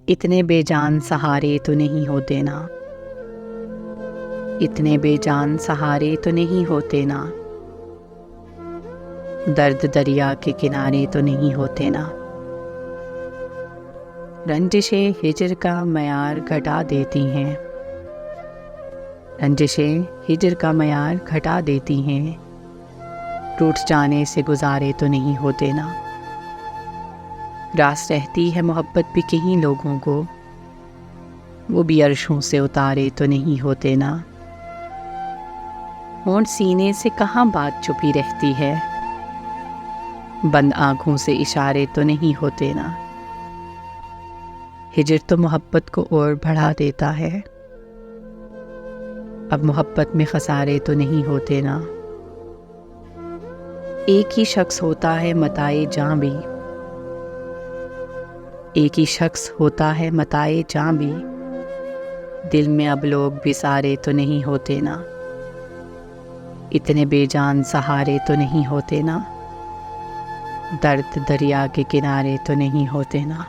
इतने बेजान सहारे तो नहीं होते ना, इतने बेजान सहारे तो नहीं होते ना, दर्द दरिया के किनारे तो नहीं होते ना। रंजिशें हिजर का मयार घटा देती हैं, रंजिशें हिजर का मयार घटा देती हैं, टूट जाने से गुजारे तो नहीं होते ना। रास रहती है मोहब्बत भी कहीं लोगों को, वो भी अर्शों से उतारे तो नहीं होते ना। होंठ सीने से कहाँ बात छुपी रहती है, बंद आँखों से इशारे तो नहीं होते ना। हिजर तो मोहब्बत को और बढ़ा देता है, अब मोहब्बत में खसारे तो नहीं होते ना। एक ही शख्स होता है मताए जां भी, एक ही शख्स होता है मताए जां भी, दिल में अब लोग बिसारे तो नहीं होते ना। इतने बेजान सहारे तो नहीं होते ना, दर्द दरिया के किनारे तो नहीं होते ना।